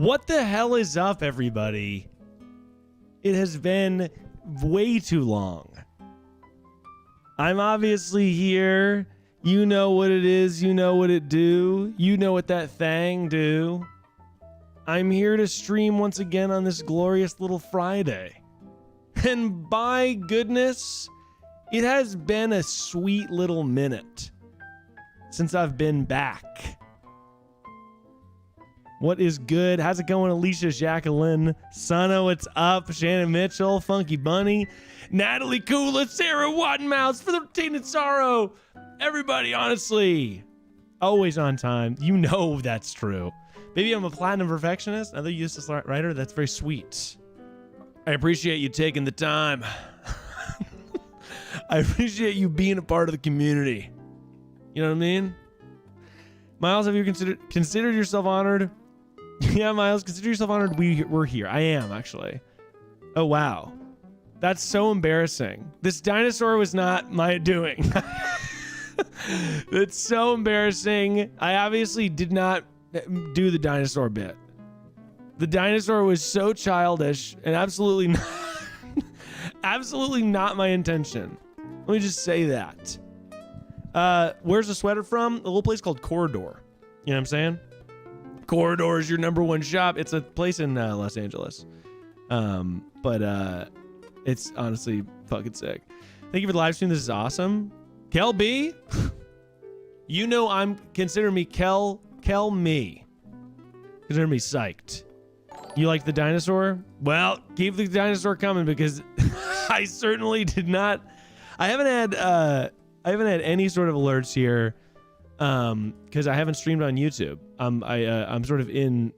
What the hell is up, everybody? It has been way too long. I'm obviously here. You know what it is. You know what it do. You know what that thing do. I'm here to stream once again on this glorious little Friday. And by goodness, it has been a sweet little minute since I've been back. What is good? How's it going, Alicia, Jacqueline, Sana, what's up? Shannon Mitchell, Funky Bunny, Natalie Kula, Sarah Wattenmouse for the Teen and Sorrow. Everybody, honestly, always on time. You know that's true. Maybe I'm a platinum perfectionist, another useless writer. That's very sweet. I appreciate you taking the time. I appreciate you being a part of the community. You know what I mean? Miles, have you considered yourself honored? Yeah, Miles, consider yourself honored. We're here. I am, actually. Oh, wow. That's so embarrassing. This dinosaur was not my doing. It's so embarrassing. I obviously did not do the dinosaur bit. The dinosaur was so childish and absolutely not, absolutely not my intention. Let me just say that. Where's the sweater from? A little place called Corridor. You know what I'm saying? Corridor is your #1 shop. It's a place in Los Angeles. But it's honestly fucking sick. Thank you for the live stream. This is awesome. Kel B, you know consider me Kel me. Consider me psyched. You like the dinosaur? Well, keep the dinosaur coming because I certainly did not. I haven't had any sort of alerts here because I haven't streamed on YouTube. I'm sort of in.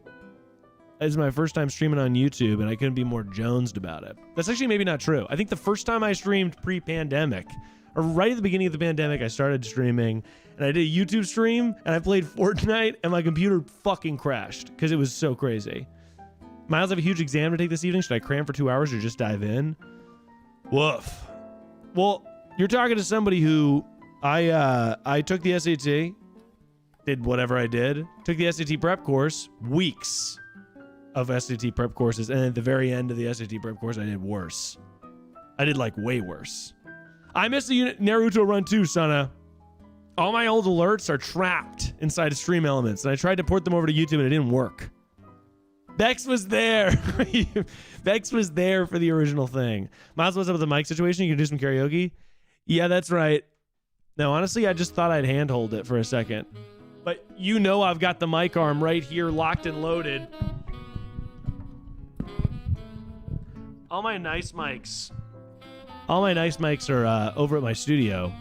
This is my first time streaming on YouTube, and I couldn't be more jonesed about it. That's actually maybe not true. I think the first time I streamed pre-pandemic, or right at the beginning of the pandemic, I started streaming, and I did a YouTube stream, and I played Fortnite, and my computer fucking crashed because it was so crazy. Miles, I have a huge exam to take this evening. Should I cram for 2 hours or just dive in? Woof. Well, you're talking to somebody who I took the SAT, did whatever I did, took the SAT prep course, weeks of SAT prep courses, and at the very end of the SAT prep course, I did worse. I did like way worse. I missed the Naruto run too, Sana. All my old alerts are trapped inside of Stream Elements, and I tried to port them over to YouTube, and it didn't work. Bex was there. Bex was there for the original thing. Miles, what's up with the mic situation? You can do some karaoke? Yeah, that's right. No, honestly, I just thought I'd handhold it for a second. But you know I've got the mic arm right here locked and loaded. All my nice mics are over at my studio.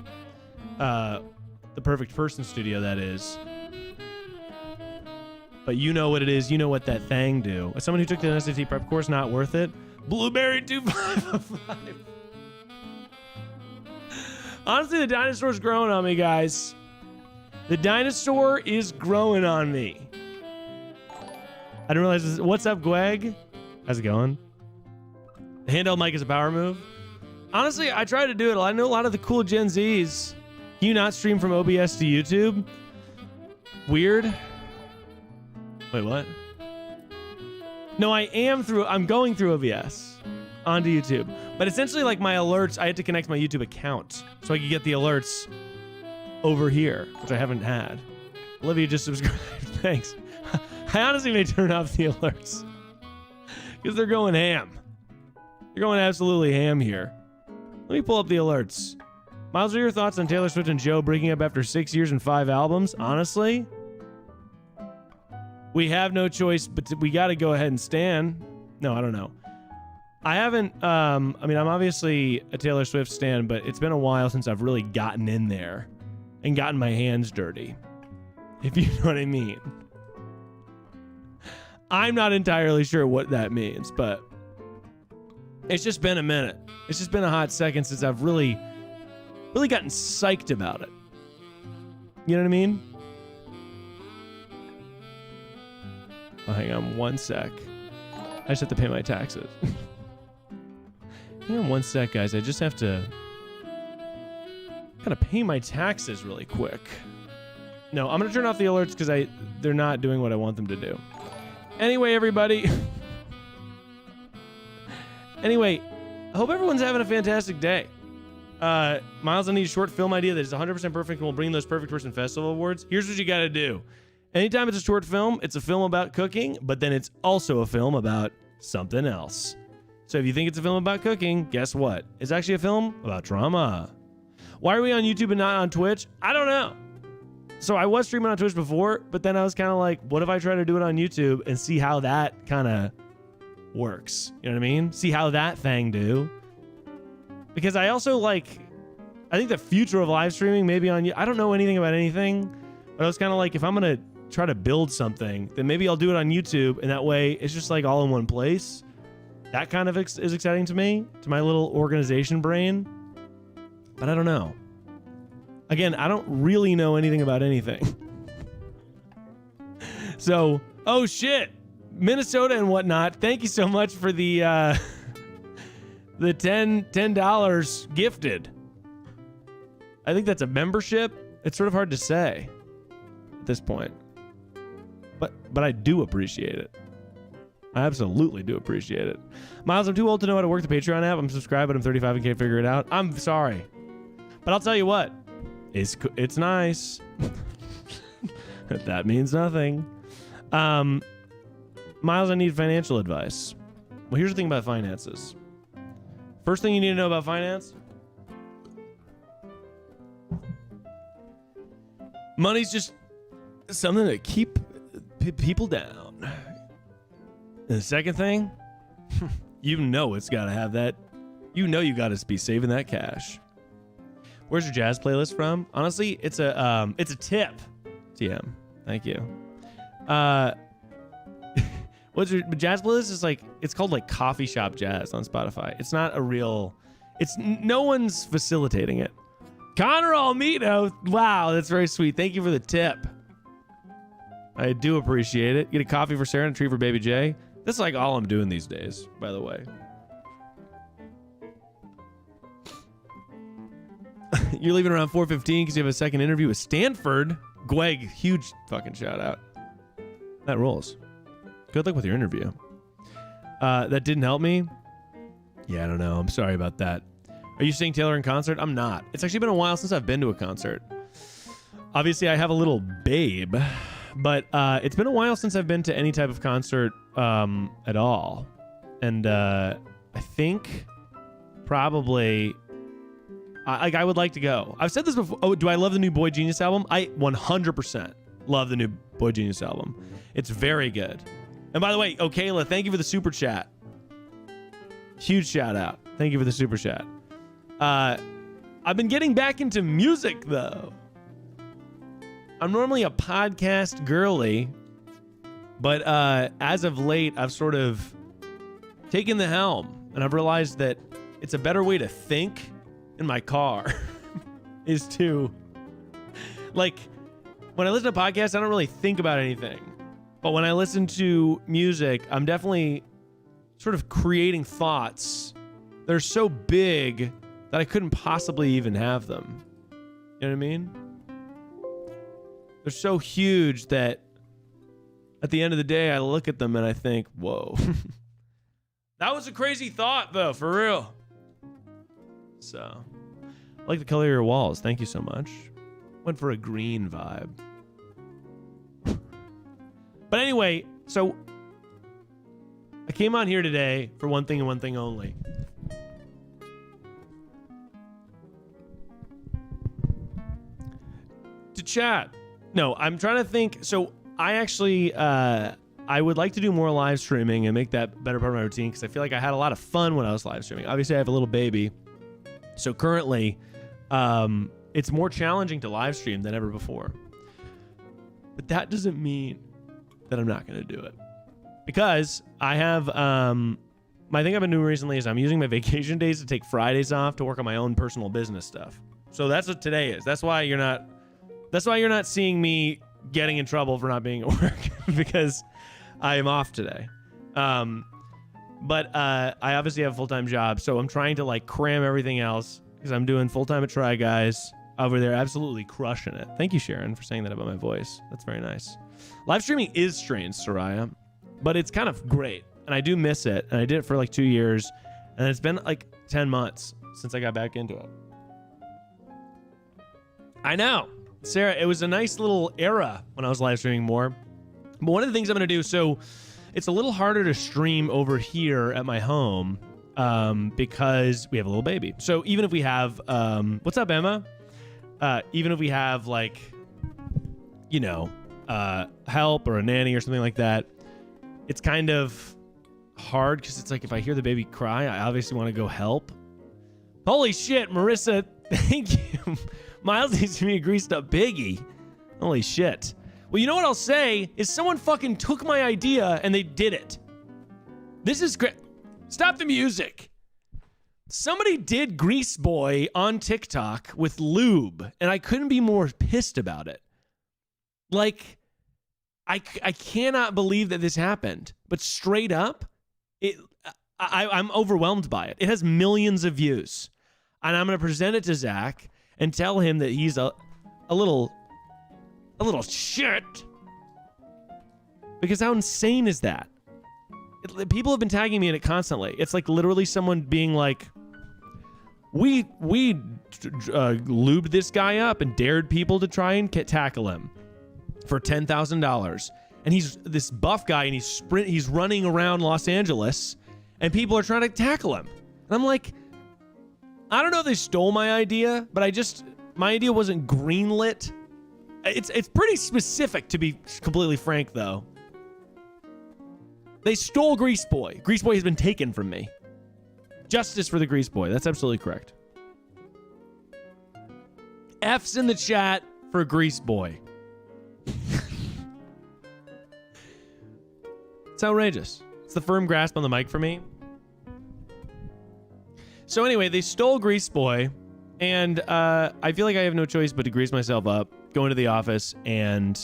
The Perfect Person studio, that is. But you know what it is. You know what that thing do. As someone who took the SAT prep course, not worth it. Blueberry 2505. Honestly, the dinosaur's growing on me, guys. The dinosaur is growing on me. I didn't realize this. What's up, Gweg? How's it going? The handheld mic is a power move. Honestly, I try to do it. I know a lot of the cool Gen Zs. Can you not stream from OBS to YouTube? Weird. Wait, what? No, I'm going through OBS onto YouTube. But essentially, like my alerts, I had to connect my YouTube account so I could get the alerts over here, which I haven't had. Olivia just subscribed. Thanks. I honestly may turn off the alerts because they're going ham. They're going absolutely ham here. Let me pull up the alerts. Miles, what are your thoughts on Taylor Swift and Joe breaking up after 6 years and 5 albums? Honestly, we have no choice, but we got to go ahead and stan. No, I don't know. I haven't, I mean, I'm obviously a Taylor Swift stan, but it's been a while since I've really gotten in there and gotten my hands dirty, if you know what I mean. I'm not entirely sure what that means, but it's just been a minute. It's just been a hot second since I've really gotten psyched about it. You know what I mean? Oh, hang on one sec. I just have to pay my taxes. Hang on one sec, guys. I just have to gotta pay my taxes really quick. No, I'm gonna turn off the alerts because they're not doing what I want them to do. Anyway, everybody. Anyway, I hope everyone's having a fantastic day. Miles, I need a short film idea that is 100% perfect and will bring those Perfect Person Festival Awards. Here's what you got to do. Anytime it's a short film, it's a film about cooking, but then it's also a film about something else. So if you think it's a film about cooking, guess what? It's actually a film about drama. Why are we on YouTube and not on Twitch? I don't know. So I was streaming on Twitch before, but then I was kind of like, what if I try to do it on YouTube and see how that kind of works? You know what I mean? See how that thing do. Because I also I think the future of live streaming maybe on you. I don't know anything about anything, but I was kind of like, if I'm going to try to build something, then maybe I'll do it on YouTube. And that way it's just like all in one place. That kind of is exciting to me, to my little organization brain. But I don't know. Again, I don't really know anything about anything. So, oh shit, Minnesota and whatnot. Thank you so much for the $10 gifted. I think that's a membership. It's sort of hard to say at this point, but I do appreciate it. I absolutely do appreciate it. Miles, I'm too old to know how to work the Patreon app. I'm subscribed, but I'm 35 and can't figure it out. I'm sorry, but I'll tell you what. It's nice. That means nothing. Miles, I need financial advice. Well, here's the thing about finances. First thing you need to know about finance. Money's just something to keep people down. And the second thing, you know it's got to have that. You know you got to be saving that cash. Where's your jazz playlist from? Honestly, it's a tip. TM. Thank you. What's your jazz playlist? Is it's called like coffee shop jazz on Spotify. It's not a real. No one's facilitating it. Connor Almeida. Wow, that's very sweet. Thank you for the tip. I do appreciate it. Get a coffee for Sarah and a treat for Baby J. That's like all I'm doing these days, by the way. You're leaving around 4:15 because you have a second interview with Stanford. Gweg, huge fucking shout out. That rolls. Good luck with your interview. That didn't help me. Yeah, I don't know. I'm sorry about that. Are you seeing Taylor in concert? I'm not. It's actually been a while since I've been to a concert. Obviously, I have a little babe, but it's been a while since I've been to any type of concert at all. And I think probably... I would like to go. I've said this before. Oh, do I love the new Boy Genius album? I 100% love the new Boy Genius album. It's very good. And by the way, Kayla, thank you for the super chat. Huge shout out. Thank you for the super chat. I've been getting back into music though. I'm normally a podcast girly, but as of late, I've sort of taken the helm and I've realized that it's a better way to think in my car is to when I listen to podcasts, I don't really think about anything, but when I listen to music, I'm definitely sort of creating thoughts that are so big that I couldn't possibly even have them. You know what I mean? They're so huge that at the end of the day, I look at them and I think, whoa, that was a crazy thought though, for real. So, I like the color of your walls. Thank you so much. Went for a green vibe. But anyway, so I came on here today for one thing and one thing only. To chat. No, I'm trying to think. So I actually, I would like to do more live streaming and make that better part of my routine because I feel like I had a lot of fun when I was live streaming. Obviously, I have a little baby. So currently, it's more challenging to live stream than ever before. But that doesn't mean that I'm not going to do it. Because I have, my thing I've been doing recently is I'm using my vacation days to take Fridays off to work on my own personal business stuff. So that's what today is. That's why you're not seeing me getting in trouble for not being at work because I am off today. But I obviously have a full-time job, so I'm trying to cram everything else because I'm doing full-time at Try Guys over there, absolutely crushing it. Thank you, Sharon, for saying that about my voice. That's very nice. Live streaming is strange, Soraya. but it's kind of great. And I do miss it. And I did it for like 2 years. And it's been like 10 months since I got back into it. I know. Sarah, it was a nice little era when I was live streaming more. But one of the things I'm going to do, so it's a little harder to stream over here at my home because we have a little baby. So even if we have, what's up, Emma? Even if we have like, you know, help or a nanny or something like that, it's kind of hard because it's like if I hear the baby cry, I obviously want to go help. Holy shit, Marissa, thank you. Miles needs to be a greased up piggy. Holy shit. Well, you know what I'll say is someone fucking took my idea and they did it. This is great. Stop the music. Somebody did Grease Boy on TikTok with lube, and I couldn't be more pissed about it. Like, I cannot believe that this happened. But straight up, I'm overwhelmed by it. It has millions of views. And I'm going to present it to Zach and tell him that he's a little shit. Because how insane is that? People have been tagging me in it constantly. It's like literally someone being like, we lubed this guy up and dared people to try and tackle him for $10,000. And he's this buff guy and he's running around Los Angeles and people are trying to tackle him. And I'm like, I don't know if they stole my idea, but my idea wasn't greenlit. It's pretty specific, to be completely frank, though. They stole Grease Boy. Grease Boy has been taken from me. Justice for the Grease Boy. That's absolutely correct. F's in the chat for Grease Boy. It's outrageous. It's the firm grasp on the mic for me. So anyway, they stole Grease Boy, and I feel like I have no choice but to grease myself up, go into the office, and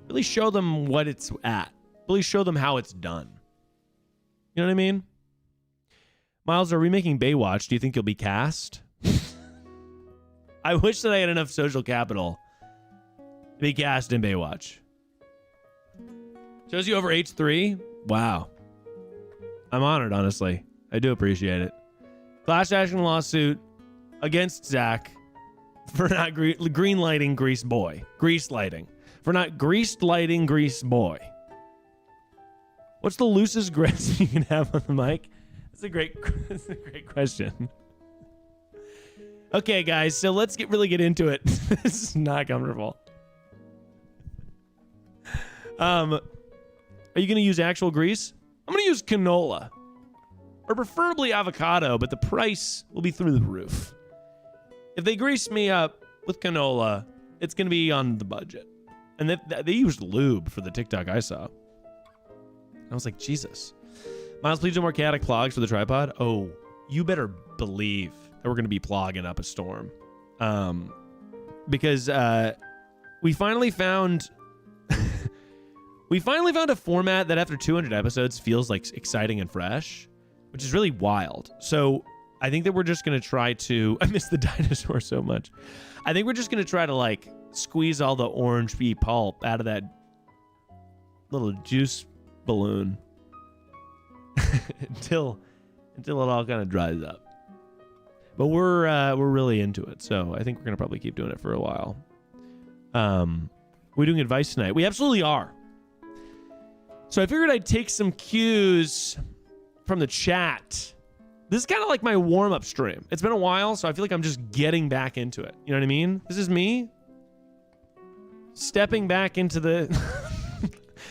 really show them what it's at. Really show them how it's done. You know what I mean? Miles, are we making Baywatch? Do you think you'll be cast? I wish that I had enough social capital to be cast in Baywatch. Shows you over H3? Wow. I'm honored, honestly. I do appreciate it. Class action lawsuit against Zach for not green lighting Grease Boy. Grease lighting. For not greased lighting Grease Boy. What's the loosest grasp you can have on the mic? That's a great question. Okay, guys, so let's really get into it. This is not comfortable. Are you going to use actual grease? I'm going to use canola. Or preferably avocado, but the price will be through the roof. If they grease me up with canola, it's going to be on the budget. And they used lube for the TikTok I saw. I was like, Jesus. Miles, please do more chaotic plogs for the tripod. Oh, you better believe that we're going to be plogging up a storm. Because we finally found... we finally found a format that after 200 episodes feels like exciting and fresh, which is really wild. So I think that we're just going to try to... I miss the dinosaur so much. I think we're just going to try to like squeeze all the orange pea pulp out of that little juice balloon until it all kind of dries up. But we're really into it, so I think we're gonna probably keep doing it for a while. We're doing advice tonight. We absolutely are. So I figured I'd take some cues from the chat. This is kind of like my warm-up stream. It's been a while, so I feel like I'm just getting back into it. You know what I mean? This is me stepping back into the...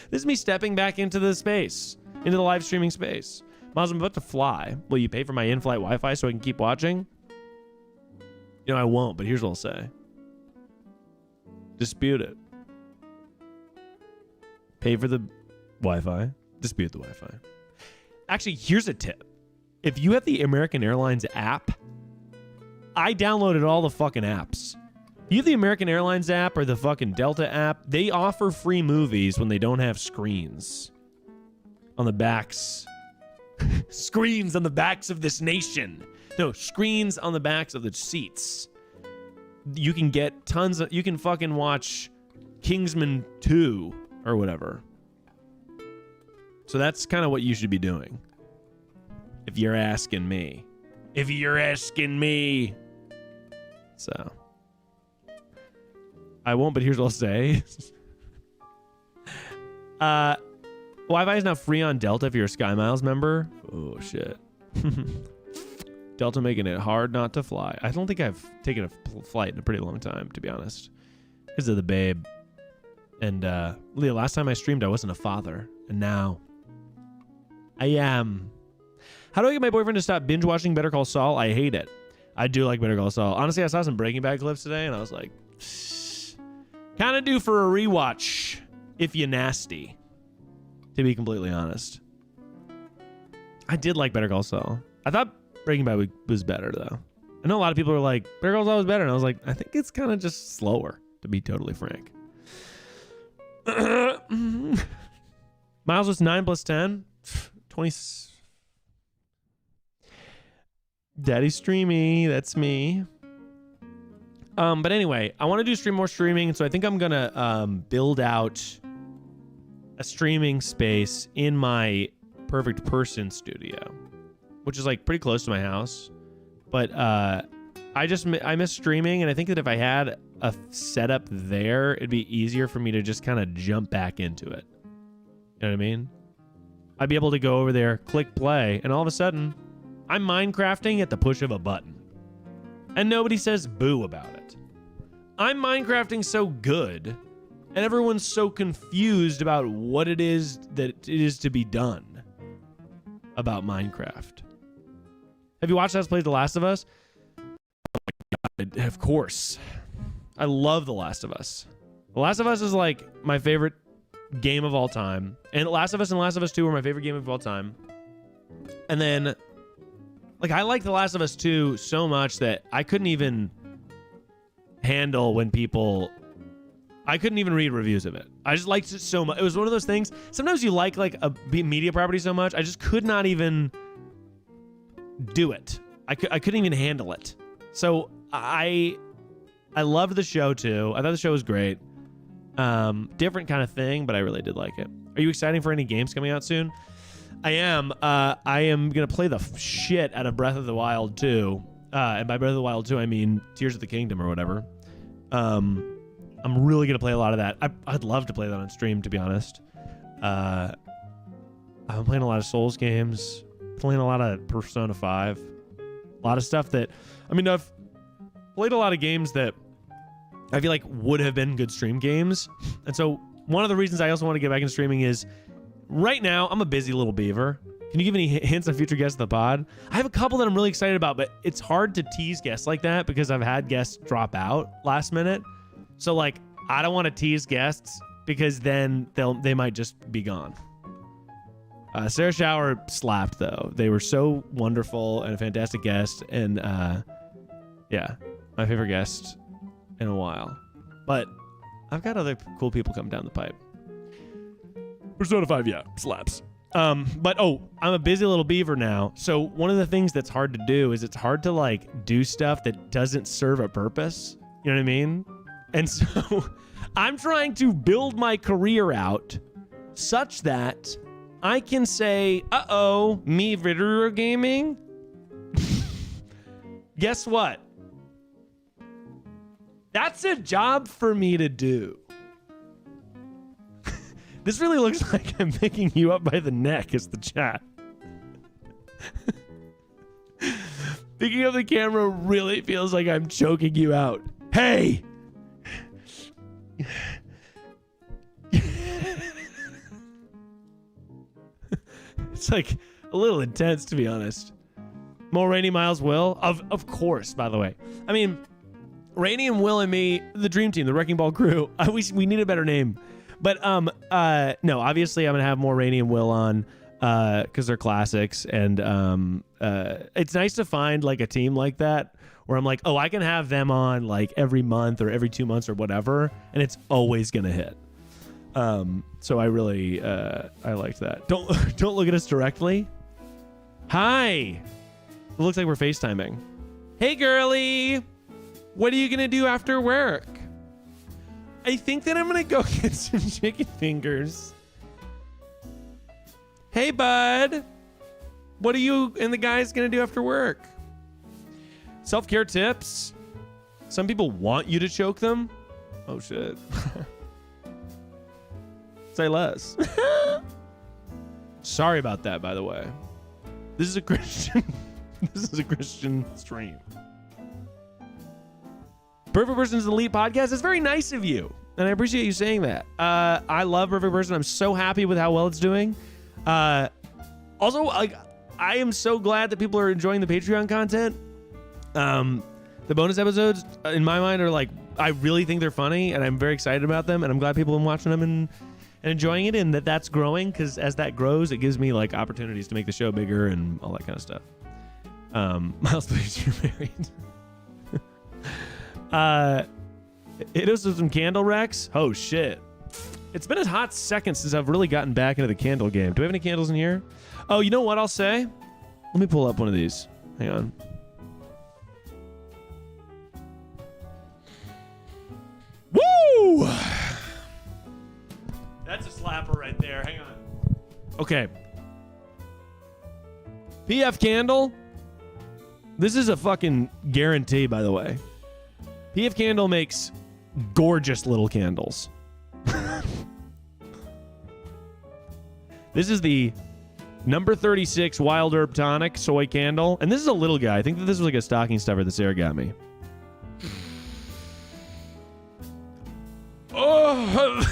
This is me stepping back into the space, into the live streaming space. Miles, I'm about to fly. Will you pay for my in-flight Wi-Fi so I can keep watching? You know, I won't, but here's what I'll say. Dispute it. Pay for the Wi-Fi. Dispute the Wi-Fi. Actually, here's a tip. If you have the American Airlines app, I downloaded all the fucking apps. You have the American Airlines app or the fucking Delta app, they offer free movies when they don't have screens on the backs. Screens on the backs of this nation. No, screens on the backs of the seats. You can get tons of... You can fucking watch Kingsman 2 or whatever. So that's kind of what you should be doing. If you're asking me. If you're asking me. So. I won't, but here's what I'll say. Wi-Fi is now free on Delta if you're a Sky Miles member. Oh, shit. Delta making it hard not to fly. I don't think I've taken a flight in a pretty long time, to be honest. Because of the babe. And Leah, last time I streamed, I wasn't a father. And now I am. How do I get my boyfriend to stop binge watching Better Call Saul? I hate it. I do like Better Call Saul. Honestly, I saw some Breaking Bad clips today, and I was like, kind of due for a rewatch if you nasty, to be completely honest. I did like Better Call Saul. I thought Breaking Bad was better, though. I know a lot of people are like, Better Call Saul was better, and I was like, I think it's kind of just slower, to be totally frank. Miles was 9 plus 10. 20. Daddy Streamy, that's me. But anyway, I want to do more streaming, so I think I'm gonna build out a streaming space in my Perfect Person studio, which is like pretty close to my house. But I miss streaming, and I think that if I had a setup there, it'd be easier for me to just kind of jump back into it. You know what I mean? I'd be able to go over there, click play, and all of a sudden, I'm Minecrafting at the push of a button. And nobody says boo about it. I'm Minecrafting so good, and everyone's so confused about what it is that it is to be done about Minecraft. Have you watched us play The Last of Us? Oh my God, of course. I love The Last of Us. The Last of Us is like my favorite game of all time. And Last of Us and Last of Us 2 were my favorite game of all time. And then, like, I like The Last of Us 2 so much that I couldn't even handle when I couldn't even read reviews of it. I just liked it so much. It was one of those things. Sometimes you like a media property so much, I just could not even do it. I couldn't even handle it. So I loved the show too. I thought the show was great. Different kind of thing, but I really did like it. Are you excited for any games coming out soon? I am. I am going to play the shit out of Breath of the Wild 2. And by Breath of the Wild 2, I mean Tears of the Kingdom or whatever. I'm really going to play a lot of that. I'd love to play that on stream, to be honest. I've been playing a lot of Souls games, playing a lot of Persona 5. A lot of stuff that, I mean, I've played a lot of games that I feel like would have been good stream games. And so one of the reasons I also want to get back into streaming is right now I'm a busy little beaver. Can you give any hints on future guests of the pod? I have a couple that I'm really excited about, but it's hard to tease guests like that because I've had guests drop out last minute. So like, I don't want to tease guests because then they might just be gone. Sarah Shower slapped though. They were so wonderful and a fantastic guest. And yeah, my favorite guest in a while. But I've got other cool people coming down the pipe. Persona 5, yeah, slaps. But I'm a busy little beaver now. So one of the things that's hard to do is it's hard to like do stuff that doesn't serve a purpose. You know what I mean? And so I'm trying to build my career out such that I can say, me video gaming. Guess what? That's a job for me to do. This really looks like I'm picking you up by the neck is the chat. Picking up the camera really feels like I'm choking you out. Hey! It's like a little intense, to be honest. More Rainy Miles Will? Of course, by the way. I mean, Rainy and Will and me, the dream team, the Wrecking Ball crew. We need a better name. But no, obviously I'm gonna have more Rainy and Will on because they're classics, and it's nice to find like a team like that where I'm like, oh, I can have them on like every month or every 2 months or whatever, and it's always gonna hit. So I really I liked that. Don't look at us directly. Hi. It looks like we're FaceTiming. Hey girly, what are you gonna do after work? I think that I'm gonna go get some chicken fingers Hey, bud. What are you and the guys going to do after work? Self-care tips. Some people want you to choke them. Oh, shit. Say less. Sorry about that, by the way. This is a Christian. This is a Christian stream. Perfect Person's Elite Podcast. That's very nice of you, and I appreciate you saying that. I love Perfect Person. I'm so happy with how well it's doing. Also, like, I am so glad that people are enjoying the Patreon content. The bonus episodes, in my mind, are like, I really think they're funny, and I'm very excited about them, and I'm glad people are watching them and enjoying it, and that's growing, because as that grows, it gives me like opportunities to make the show bigger and all that kind of stuff. Miles, please, you're married. Hit us with some candle Rex. Oh shit, it's been a hot second since I've really gotten back into the candle game. Do we have any candles in here? Oh, you know what I'll say? Let me pull up one of these. Hang on. Woo! That's a slapper right there. Hang on. Okay. PF Candle. This is a fucking guarantee, by the way. PF Candle makes gorgeous little candles. This is the number 36 Wild Herb Tonic Soy Candle. And this is a little guy. I think that this was like a stocking stuffer that Sarah got me. Oh!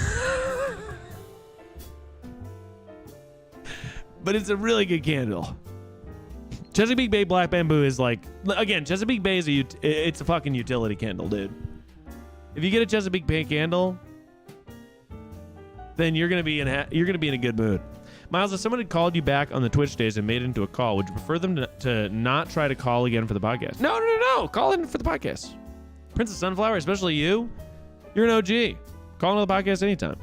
But it's a really good candle. Chesapeake Bay Black Bamboo is like, again, Chesapeake Bay is it's a fucking utility candle, dude. If you get a Chesapeake Bay candle, then you're gonna be in a good mood. Miles, if someone had called you back on the Twitch days and made it into a call, would you prefer them to not try to call again for the podcast? No. Call in for the podcast. Princess Sunflower, especially you, you're an OG. Call into the podcast anytime.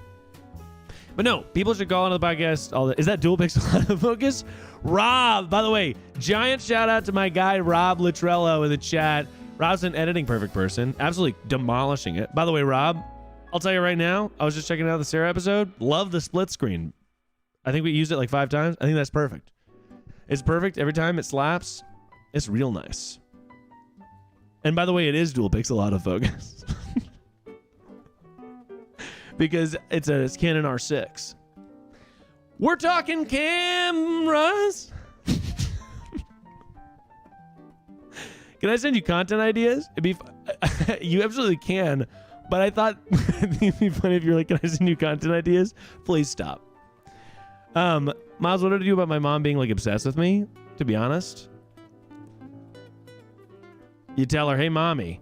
But no, people should call into the podcast. Is that dual pixel autofocus? Rob, by the way, giant shout out to my guy Rob Lutrello in the chat. Rob's an editing perfect person, absolutely demolishing it. By the way, Rob, I'll tell you right now, I was just checking out the Sarah episode. Love the split screen. I think we used it like 5 times. I think that's perfect. It's perfect every time it slaps. It's real nice. And by the way, it is dual pixel autofocus. Because it's a Canon R6. We're talking cameras. Can I send you content ideas? You absolutely can, but I thought it'd be funny if you're like, can I send you content ideas? Please stop. Miles, what did I do about my mom being like obsessed with me? To be honest, you tell her, hey, mommy,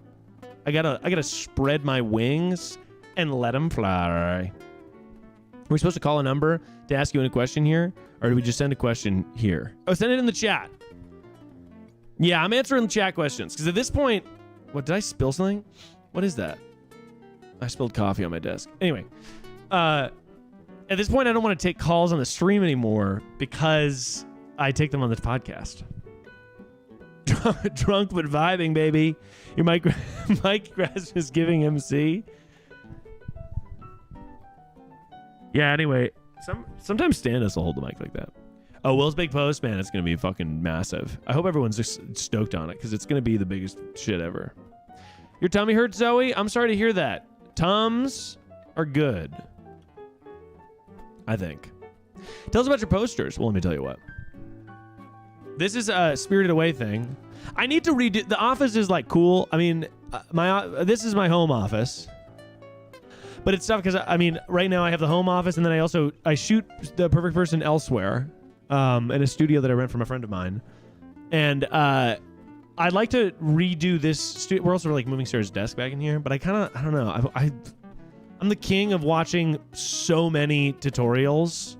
I gotta spread my wings and let them fly. Are we supposed to call a number to ask you a question here? Or do we just send a question here? Oh, send it in the chat. Yeah, I'm answering chat questions. Because at this point... What, did I spill something? What is that? I spilled coffee on my desk. Anyway. At this point, I don't want to take calls on the stream anymore because I take them on the podcast. Drunk but vibing, baby. Your mic Grass is giving MC. Yeah, anyway, sometimes Stannis will hold the mic like that. Oh, Will's Big Post, man, it's going to be fucking massive. I hope everyone's just stoked on it because it's going to be the biggest shit ever. Your tummy hurts, Zoe? I'm sorry to hear that. Tums are good, I think. Tell us about your posters. Well, let me tell you what. This is a Spirited Away thing. I need to redo... The office is, like, cool. I mean, this is my home office. But it's tough because, I mean, right now I have the home office, and then I shoot the Perfect Person elsewhere in a studio that I rent from a friend of mine. And I'd like to redo this studio. We're also, like, moving Sarah's desk back in here, but I don't know. I'm the king of watching so many tutorials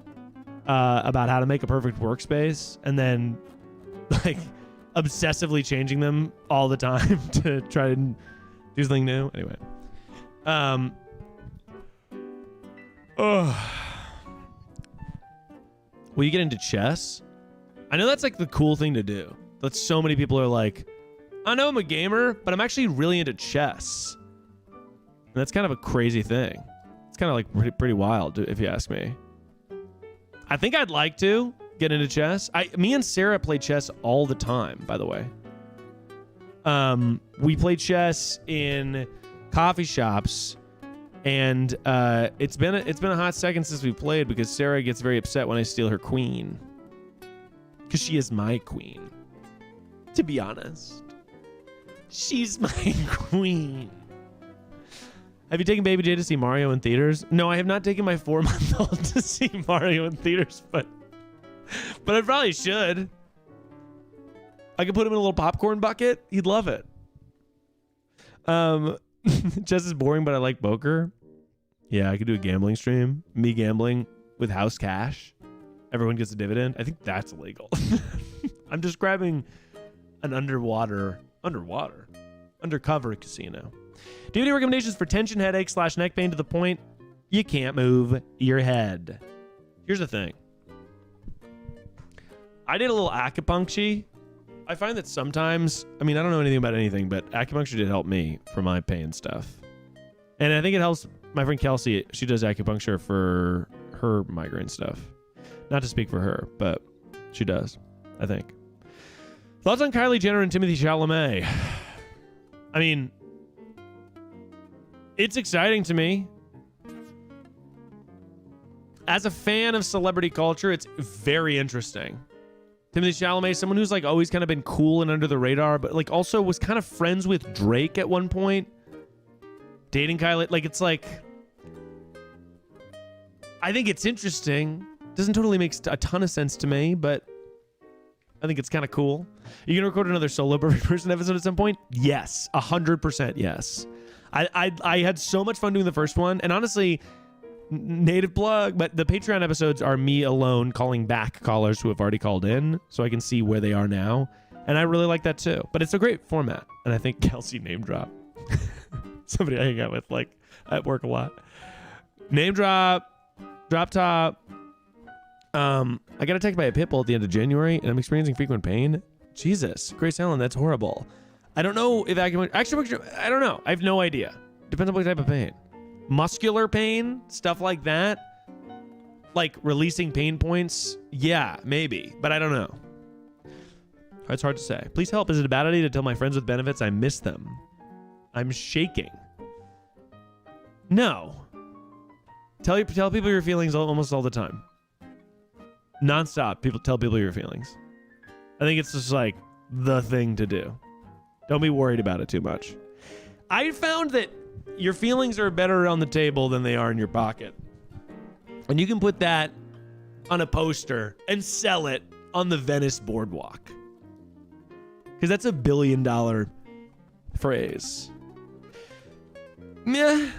about how to make a perfect workspace, and then, like, obsessively changing them all the time to try and do something new. Anyway. Will you get into chess? I know that's like the cool thing to do. That so many people are like, I know I'm a gamer, but I'm actually really into chess. And that's kind of a crazy thing. It's kind of like pretty wild, if you ask me. I think I'd like to. get into chess. Me and Sarah play chess all the time, by the way. We play chess in coffee shops, and it's been a hot second since we played because Sarah gets very upset when I steal her queen. Because she is my queen. To be honest. She's my queen. Have you taken Baby J to see Mario in theaters? No, I have not taken my 4-month-old to see Mario in theaters, but I probably should. I could put him in a little popcorn bucket. He'd love it. Chess is boring, but I like poker. Yeah, I could do a gambling stream. Me gambling with house cash. Everyone gets a dividend. I think that's illegal. I'm describing an undercover casino. Do you have any recommendations for tension, headache / neck pain to the point you can't move your head? Here's the thing. I did a little acupuncture. I find that sometimes, I mean, I don't know anything about anything, but acupuncture did help me for my pain stuff. And I think it helps my friend Kelsey. She does acupuncture for her migraine stuff. Not to speak for her, but she does, I think. Thoughts on Kylie Jenner and Timothy Chalamet? I mean, it's exciting to me. As a fan of celebrity culture, it's very interesting. Timothy Chalamet, someone who's like always kind of been cool and under the radar, but like also was kind of friends with Drake at one point. Dating Kylie, like it's like, I think it's interesting. Doesn't totally make a ton of sense to me, but I think it's kind of cool. You gonna record another solo person episode at some point? Yes, 100% yes. I had so much fun doing the first one, and honestly, native plug, but the Patreon episodes are me alone calling back callers who have already called in, so I can see where they are now, and I really like that too. But it's a great format, and I think Kelsey name drop. Somebody I hang out with like at work a lot. Name drop top. I got attacked by a pit bull at the end of January, and I'm experiencing frequent pain. Jesus, Grace Allen, that's horrible. I don't know if acupuncture, I don't know. I have no idea. Depends on what type of pain. Muscular pain, stuff like that. Like releasing pain points. Yeah, maybe, but I don't know. It's hard to say. Please help. Is it a bad idea to tell my friends with benefits I miss them? I'm shaking. No. Tell people your feelings almost all the time. Non-stop. Tell people your feelings. I think it's just like the thing to do. Don't be worried about it too much. I found that your feelings are better on the table than they are in your pocket. And you can put that on a poster and sell it on the Venice boardwalk. Because that's $1 billion phrase. Meh.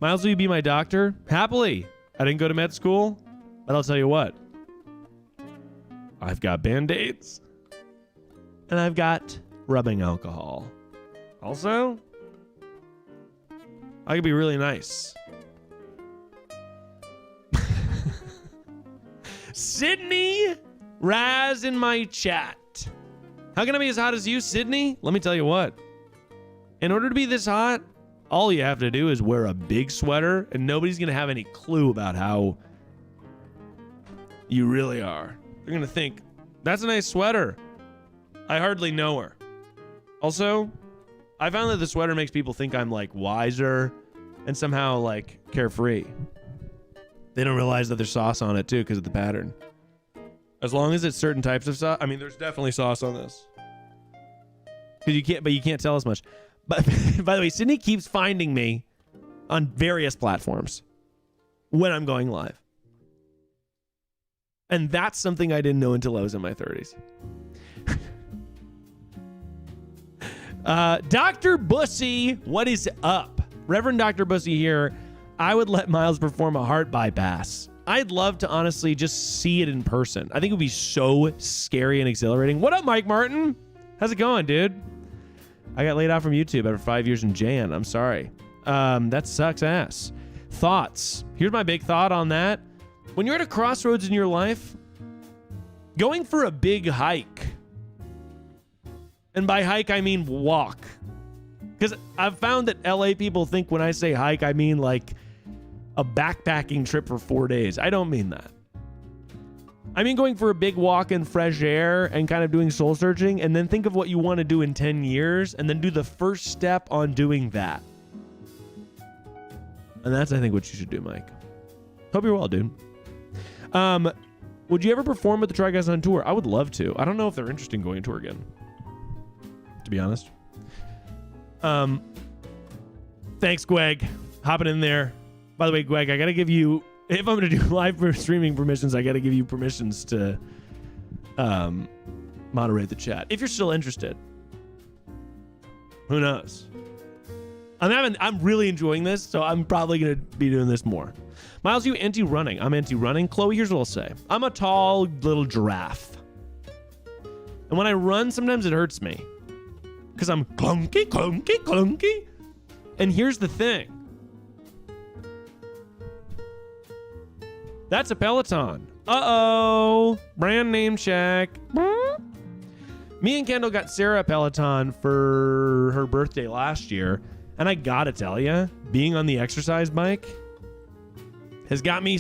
Miles, will you be my doctor? Happily. I didn't go to med school, but I'll tell you what. I've got Band-Aids. And I've got rubbing alcohol. Also, I could be really nice. Sydney Raz in my chat. How can I be as hot as you, Sydney? Let me tell you what. In order to be this hot, all you have to do is wear a big sweater, and nobody's going to have any clue about how you really are. They're going to think, that's a nice sweater. I hardly know her. Also, I found that the sweater makes people think I'm like wiser and somehow like carefree. They don't realize that there's sauce on it too because of the pattern. As long as it's certain types of sauce. I mean, there's definitely sauce on this. You can't tell as much. But by the way, Sydney keeps finding me on various platforms when I'm going live. And that's something I didn't know until I was in my 30s. Dr. Bussy, what is up? Reverend Dr. Bussy here. I would let Miles perform a heart bypass. I'd love to honestly just see it in person. I think it would be so scary and exhilarating. What up, Mike Martin? How's it going, dude? I got laid off from YouTube after 5 years in Jan. I'm sorry. That sucks ass. Thoughts. Here's my big thought on that. When you're at a crossroads in your life, going for a big hike, and by hike, I mean walk. Because I've found that LA people think when I say hike, I mean like a backpacking trip for 4 days. I don't mean that. I mean going for a big walk in fresh air and kind of doing soul searching, and then think of what you want to do in 10 years and then do the first step on doing that. And that's, I think, what you should do, Mike. Hope you're well, dude. Would you ever perform with the Try Guys on tour? I would love to. I don't know if they're interested in going on tour again, to be honest. Thanks, Greg. Hopping in there. By the way, Greg, I got to give you, if I'm going to do live streaming permissions, I got to give you permissions to moderate the chat. If you're still interested. Who knows? I'm really enjoying this, so I'm probably going to be doing this more. Miles, you anti-running. I'm anti-running. Chloe, here's what I'll say. I'm a tall little giraffe. And when I run, sometimes it hurts me. Because I'm clunky, clunky, clunky. And here's the thing. That's a Peloton. Uh-oh. Brand name check. Me and Kendall got Sarah a Peloton for her birthday last year. And I gotta tell you, being on the exercise bike has got me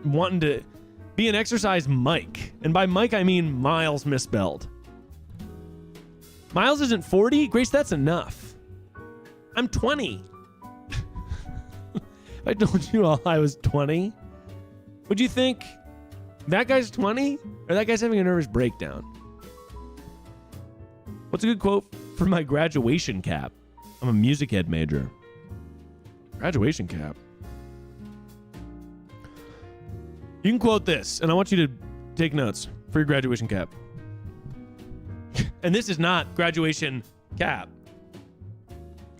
wanting to be an exercise Mike. And by Mike, I mean Miles misspelled. Miles isn't 40? Grace, that's enough. I'm 20. I told you all I was 20. Would you think that guy's 20? Or that guy's having a nervous breakdown? What's a good quote for my graduation cap? I'm a music ed major. Graduation cap. You can quote this, and I want you to take notes for your graduation cap. And this is not graduation cap.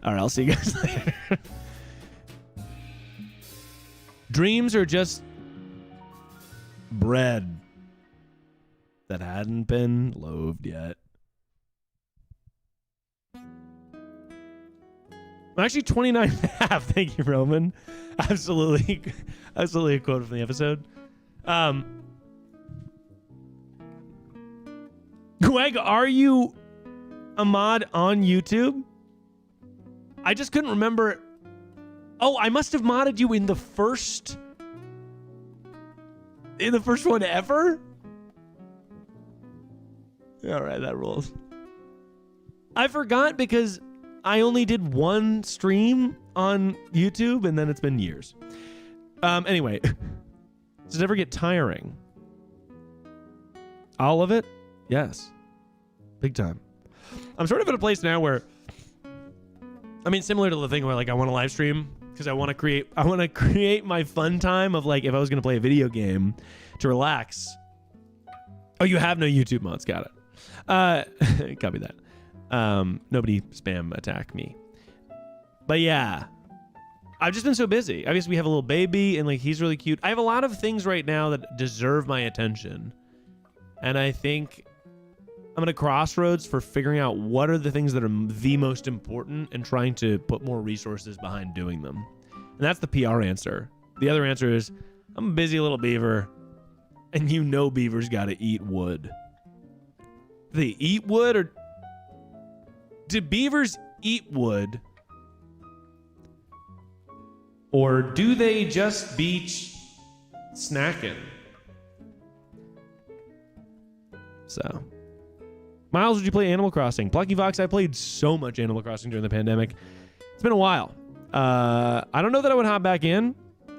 All right, I'll see you guys later. Dreams are just bread that hadn't been loaved yet. I'm actually 29 and a half. Thank you, Roman. Absolutely a quote from the episode. Greg, are you a mod on YouTube? I just couldn't remember. Oh, I must have modded you in the first one ever? All right, that rules. I forgot because I only did one stream on YouTube, and then it's been years. Anyway, does it ever get tiring? All of it? Yes. Big time. I'm sort of at a place now where, I mean, similar to the thing where, like, I want to live stream because I want to create my fun time of, like, if I was going to play a video game to relax. Oh, you have no YouTube mods. Got it. Copy that. Nobody spam attack me. But yeah, I've just been so busy. Obviously, we have a little baby and like he's really cute. I have a lot of things right now that deserve my attention. And I think I'm at a crossroads for figuring out what are the things that are the most important and trying to put more resources behind doing them. And that's the PR answer. The other answer is I'm a busy little beaver and you know beavers got to eat wood. Do they eat wood or do beavers eat wood? Or do they just beach snacking? So, Miles, would you play Animal Crossing? Plucky Vox, I played so much Animal Crossing during the pandemic. It's been a while. I don't know that I would hop back in.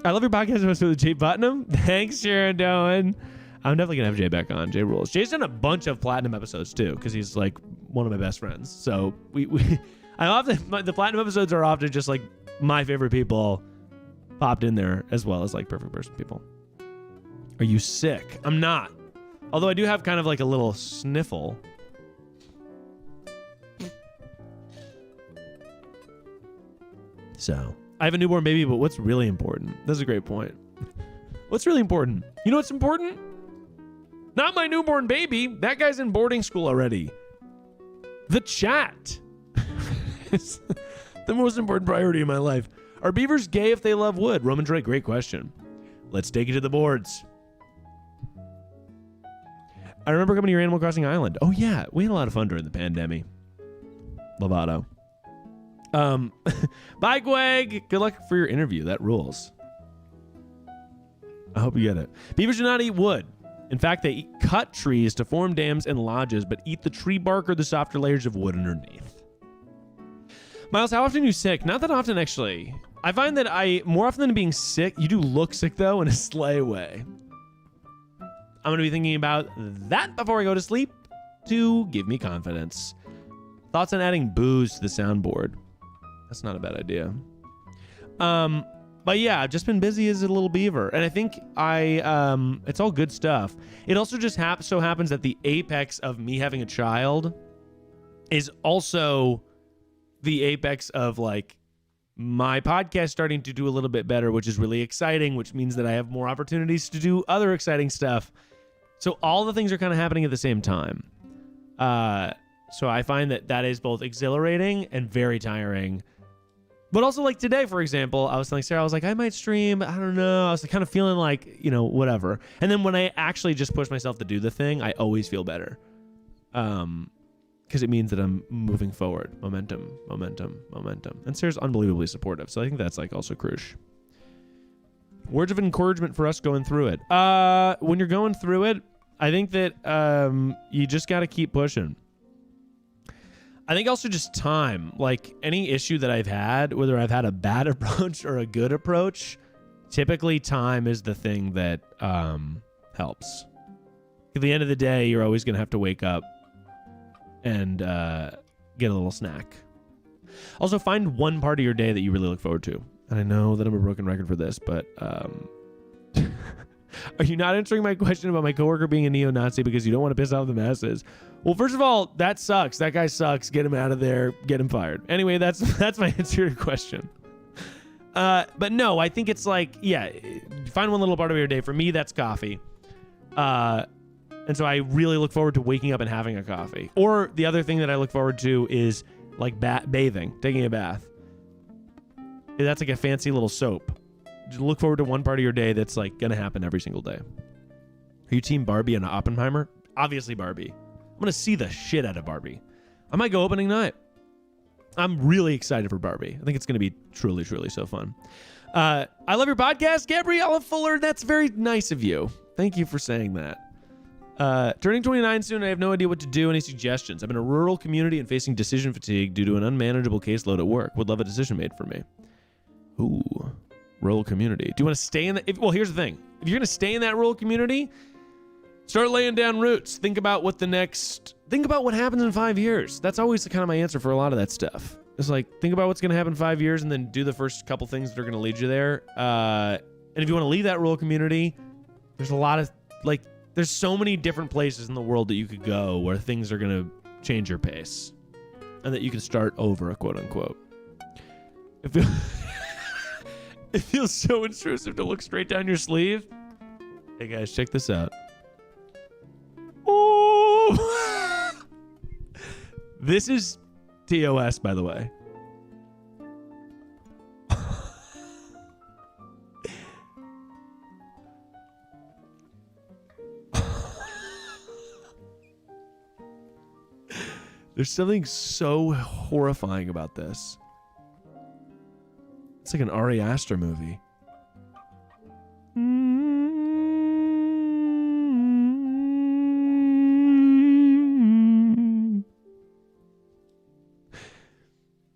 I love your podcast with Jay Putnam. Thanks, Sharon Doan. I'm definitely going to have Jay back on. Jay rules. Jay's done a bunch of Platinum episodes, too, because he's, like, one of my best friends. So, the Platinum episodes are often just, like, my favorite people popped in there, as well as, like, perfect person people. Are you sick? I'm not. Although I do have kind of, like, a little sniffle. So, I have a newborn baby, but what's really important? That's a great point. What's really important? You know what's important? Not my newborn baby. That guy's in boarding school already. The chat. It's the most important priority in my life. Are beavers gay if they love wood? Roman Drake, great question. Let's take it to the boards. I remember coming to your Animal Crossing island. Oh, yeah. We had a lot of fun during the pandemic. Lovato. Bye, Greg. Good luck for your interview. That rules. I hope you get it. Beavers do not eat wood. In fact, they cut trees to form dams and lodges, but eat the tree bark or the softer layers of wood underneath. Miles, how often are you sick? Not that often, actually. I find that more often than being sick, you do look sick, though, in a sly way. I'm going to be thinking about that before I go to sleep to give me confidence. Thoughts on adding booze to the soundboard? That's not a bad idea. But yeah, I've just been busy as a little beaver. And I think it's all good stuff. It also just so happens that the apex of me having a child is also the apex of like my podcast starting to do a little bit better, which is really exciting, which means that I have more opportunities to do other exciting stuff. So all the things are kind of happening at the same time. So I find that is both exhilarating and very tiring. But also, like today, for example, I was telling Sarah, I was like, I might stream. I don't know. I was kind of feeling like, whatever. And then when I actually just push myself to do the thing, I always feel better. Because it means that I'm moving forward. Momentum. And Sarah's unbelievably supportive. So I think that's like also crucial. Words of encouragement for us going through it. When you're going through it, I think that you just got to keep pushing. I think also just time, like any issue that I've had, whether I've had a bad approach or a good approach, typically time is the thing that helps. At the end of the day, you're always going to have to wake up and get a little snack. Also, find one part of your day that you really look forward to. And I know that I'm a broken record for this, but are you not answering my question about my coworker being a neo-Nazi because you don't want to piss off the masses? Well, first of all, that sucks. That guy sucks. Get him out of there. Get him fired. Anyway, that's my answer to your question. But no, I think it's like, yeah, find one little part of your day. For me, that's coffee. And so I really look forward to waking up and having a coffee. Or the other thing that I look forward to is like bathing, taking a bath. That's like a fancy little soap. Just look forward to one part of your day that's like going to happen every single day. Are you team Barbie and Oppenheimer? Obviously Barbie. I'm going to see the shit out of Barbie. I might go opening night. I'm really excited for Barbie. I think it's going to be truly, truly so fun. I love your podcast, Gabriella Fuller. That's very nice of you. Thank you for saying that. Turning 29 soon, I have no idea what to do. Any suggestions? I'm in a rural community and facing decision fatigue due to an unmanageable caseload at work. Would love a decision made for me. Ooh, rural community. Do you want to stay in that? Well, here's the thing. If you're going to stay in that rural community, start laying down roots. Think about what happens in 5 years. That's always kind of my answer for a lot of that stuff. It's like, think about what's going to happen in 5 years and then do the first couple things that are going to lead you there. And if you want to leave that rural community, there's a lot of, like, there's so many different places in the world that you could go where things are going to change your pace and that you can start over, quote unquote. It feels so intrusive to look straight down your sleeve. Hey guys, check this out. Oh! This is TOS, by the way. There's something so horrifying about this. It's like an Ari Aster movie.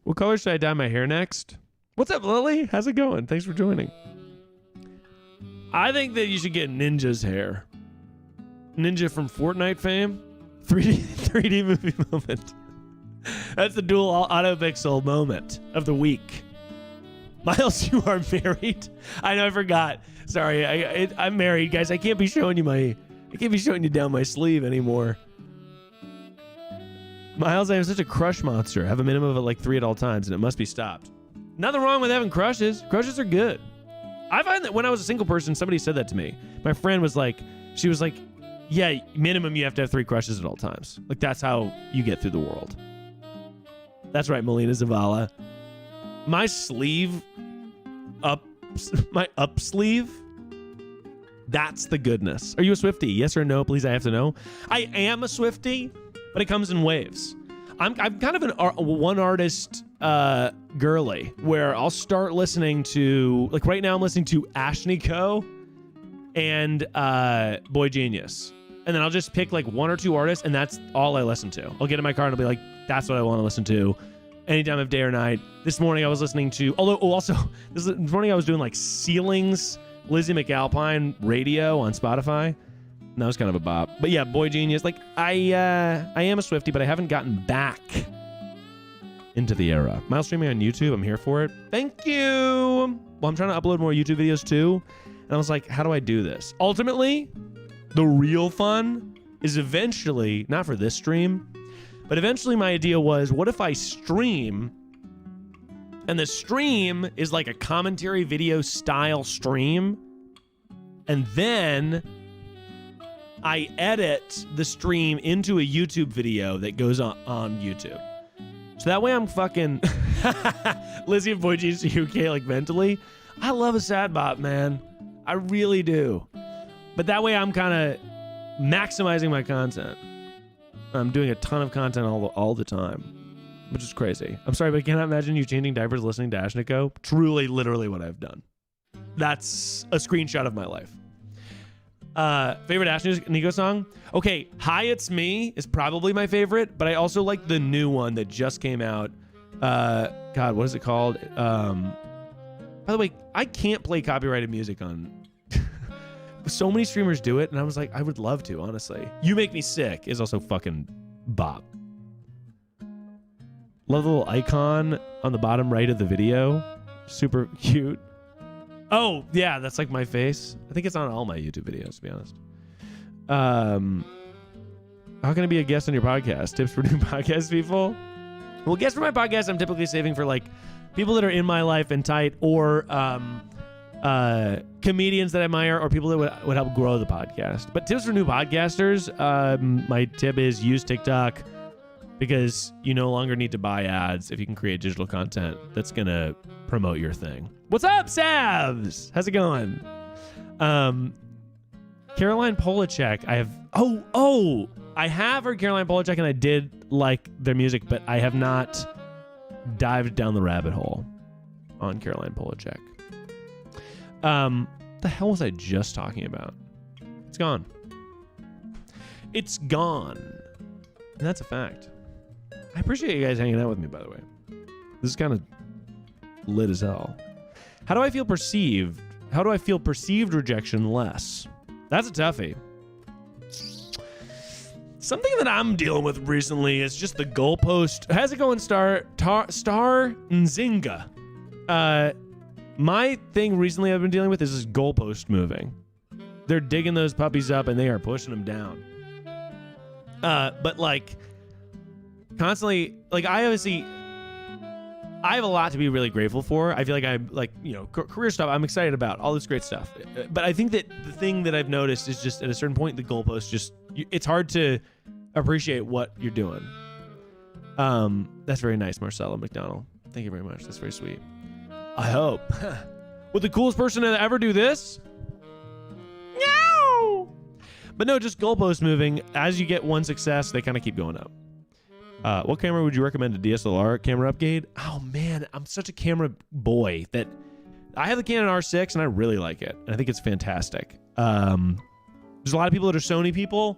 What color should I dye my hair next? What's up, Lily? How's it going? Thanks for joining. I think that you should get Ninja's hair. Ninja from Fortnite fame. 3D movie moment. That's the dual auto pixel moment of the week. Miles, you are married. I know, I forgot. Sorry, I'm married, guys. I can't be showing you down my sleeve anymore. Miles, I am such a crush monster. I have a minimum of like 3 at all times, and it must be stopped. Nothing wrong with having crushes. Crushes are good. I find that when I was a single person, somebody said that to me. My friend was like, yeah, minimum you have to have 3 crushes at all times. Like, that's how you get through the world. That's right, Melina Zavala. My up sleeve, that's the goodness. Are you a Swifty? Yes or no? Please, I have to know. I am a Swifty, but it comes in waves. I'm kind of a one artist girly, where I'll start listening to, like right now I'm listening to Ashney Co. and Boy Genius. And then I'll just pick like one or two artists, and that's all I listen to. I'll get in my car and I'll be like, that's what I want to listen to any time of day or night. This morning I was listening to, this morning I was doing like Ceilings, Lizzie McAlpine radio on Spotify. And that was kind of a bop. But yeah, Boy Genius. Like I am a Swifty, but I haven't gotten back into the era. Miles streaming on YouTube. I'm here for it. Thank you. Well, I'm trying to upload more YouTube videos too. And I was like, how do I do this? Ultimately, the real fun is eventually, not for this stream, but eventually my idea was, what if I stream, and the stream is like a commentary video style stream, and then I edit the stream into a YouTube video that goes on YouTube. So that way I'm fucking Lizzie and Boy Genius UK like mentally. I love a sad bop, man. I really do. But that way I'm kind of maximizing my content. I'm doing a ton of content all the time, which is crazy. I'm sorry, but I cannot imagine you changing diapers listening to Ashniko. Truly, literally what I've done. That's a screenshot of my life. Favorite Ashniko song? Okay, Hi, It's Me is probably my favorite, but I also like the new one that just came out. God, what is it called? By the way, I can't play copyrighted music on... So many streamers do it, and I was like, I would love to, honestly. You Make Me Sick is also fucking bop. Love the little icon on the bottom right of the video. Super cute. Oh, yeah, that's like my face. I think it's on all my YouTube videos, to be honest. How can I be a guest on your podcast? Tips for new podcast people? Well, guests for my podcast, I'm typically saving for like people that are in my life and tight, or comedians that I admire, or people that would help grow the podcast. But tips for new podcasters, my tip is use TikTok, because you no longer need to buy ads if you can create digital content that's gonna promote your thing. What's up, Savs? How's it going? Caroline Polachek, I have heard Caroline Polachek, and I did like their music, but I have not dived down the rabbit hole on Caroline Polachek. What the hell was I just talking about? It's gone. It's gone. And that's a fact. I appreciate you guys hanging out with me, by the way. This is kind of lit as hell. How do I feel perceived? How do I feel perceived rejection less? That's a toughie. Something that I'm dealing with recently is just the goalpost. How's it going, Star Nzinga? My thing recently I've been dealing with is this goalpost moving. They're digging those puppies up and they are pushing them down. But like constantly, like I have a lot to be really grateful for. I feel like I'm like, career stuff I'm excited about, all this great stuff. But I think that the thing that I've noticed is just at a certain point, the goalpost it's hard to appreciate what you're doing. That's very nice, Marcella McDonald. Thank you very much. That's very sweet. I hope. Would the coolest person to ever do this? No! But no, just goalpost moving. As you get one success, they kind of keep going up. What camera would you recommend? A DSLR camera upgrade? Oh man, I'm such a camera boy that I have the Canon R6 and I really like it. And I think it's fantastic. There's a lot of people that are Sony people.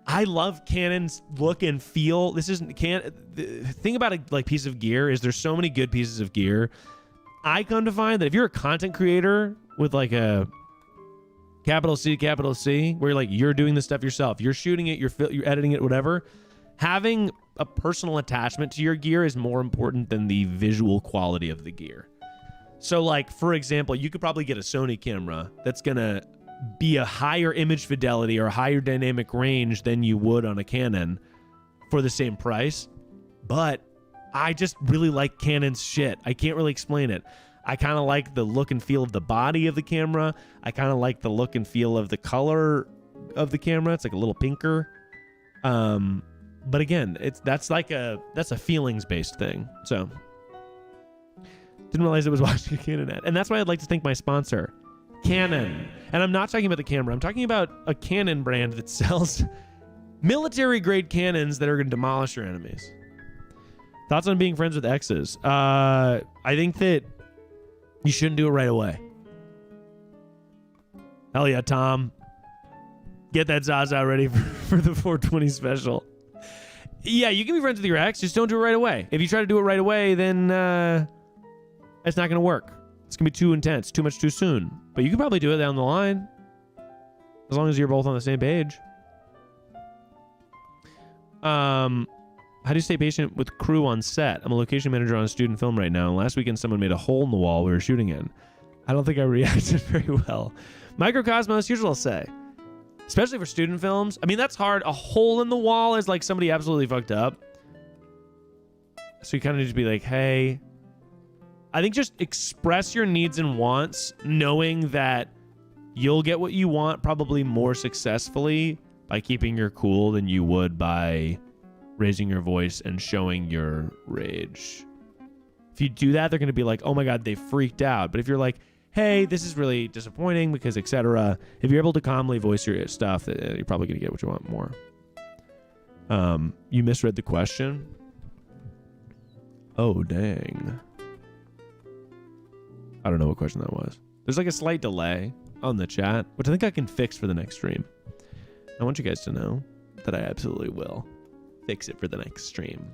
I love Canon's look and feel. This isn't the thing about a like piece of gear is there's so many good pieces of gear. I come to find that if you're a content creator with like a capital C, where you're doing this stuff yourself, you're shooting it, you're editing it, whatever, having a personal attachment to your gear is more important than the visual quality of the gear. So like, for example, you could probably get a Sony camera that's gonna be a higher image fidelity or a higher dynamic range than you would on a Canon for the same price. But I just really like Canon's shit. I can't really explain it. I kind of like the look and feel of the body of the camera. I kind of like the look and feel of the color of the camera. It's like a little pinker. But again, that's a feelings-based thing. So didn't realize it was watching a Canon ad. And that's why I'd like to thank my sponsor, Canon. And I'm not talking about the camera. I'm talking about a Canon brand that sells military-grade cannons that are going to demolish your enemies. Thoughts on being friends with exes? I think that you shouldn't do it right away. Hell yeah, Tom. Get that Zaza ready for the 420 special. Yeah, you can be friends with your ex. Just don't do it right away. If you try to do it right away, then it's not going to work. It's going to be too intense, too much too soon. But you can probably do it down the line. As long as you're both on the same page. How do you stay patient with crew on set? I'm a location manager on a student film right now. And last weekend, someone made a hole in the wall we were shooting in. I don't think I reacted very well. Microcosmos, here's what I'll say. Especially for student films. I mean, that's hard. A hole in the wall is like somebody absolutely fucked up. So you kind of need to be like, hey, I think just express your needs and wants, knowing that you'll get what you want probably more successfully by keeping your cool than you would by raising your voice and showing your rage. If you do that, they're going to be like, oh my God, they freaked out. But if you're like, hey, this is really disappointing because etc. If you're able to calmly voice your stuff, you're probably going to get what you want more. You misread the question. Oh, dang. I don't know what question that was. There's like a slight delay on the chat, which I think I can fix for the next stream. I want you guys to know that I absolutely will fix it for the next stream.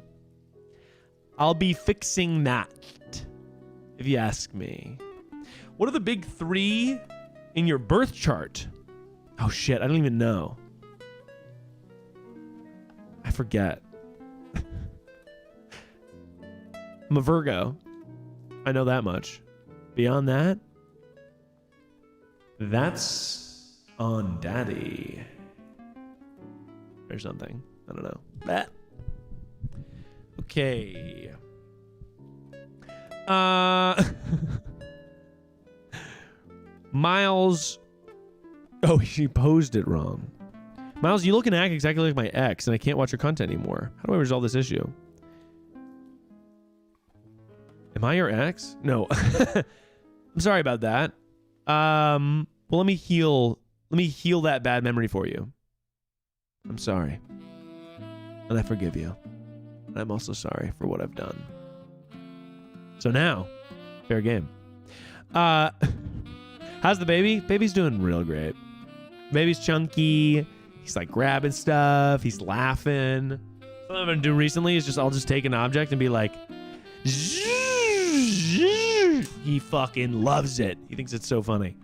I'll be fixing that, if you ask me. What are the big 3 in your birth chart? Oh shit, I don't even know. I forget. I'm a Virgo. I know that much. Beyond that, that's on daddy. Or something. I don't know. That. Okay. Miles. Oh, she posed it wrong. Miles, you look and act exactly like my ex, and I can't watch your content anymore. How do I resolve this issue? Am I your ex? No. I'm sorry about that. Well, let me heal that bad memory for you. I'm sorry. And I forgive you. And I'm also sorry for what I've done. So now, fair game. How's the baby? Baby's doing real great. Baby's chunky. He's like grabbing stuff. He's laughing. What I've been doing recently is I'll just take an object and be like, he fucking loves it. He thinks it's so funny.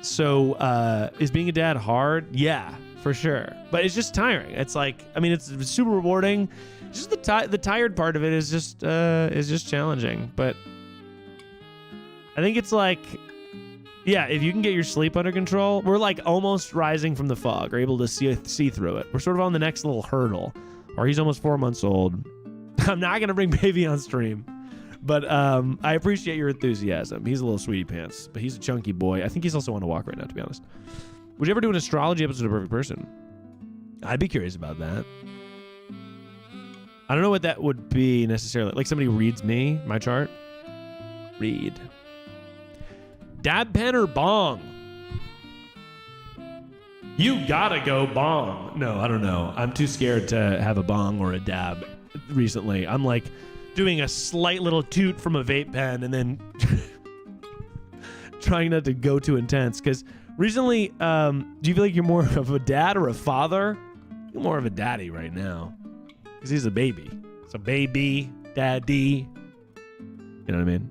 So is being a dad hard? Yeah, for sure. But it's just tiring. It's like, I mean, it's super rewarding. Just the tired part of it is just challenging. But I think it's like, yeah, if you can get your sleep under control, we're like almost rising from the fog. We're able to see through it. We're sort of on the next little hurdle. Or he's almost 4 months old. I'm not gonna bring baby on stream. But I appreciate your enthusiasm. He's a little sweetie pants, but he's a chunky boy. I think he's also on a walk right now, to be honest. Would you ever do an astrology episode of Perfect Person? I'd be curious about that. I don't know what that would be necessarily. Like somebody reads me, my chart. Read. Dab pen or bong? You gotta go bong. No, I don't know. I'm too scared to have a bong or a dab recently. I'm like doing a slight little toot from a vape pen and then trying not to go too intense. Because recently, do you feel like you're more of a dad or a father? You're more of a daddy right now. Because he's a baby. It's a baby, daddy. You know what I mean?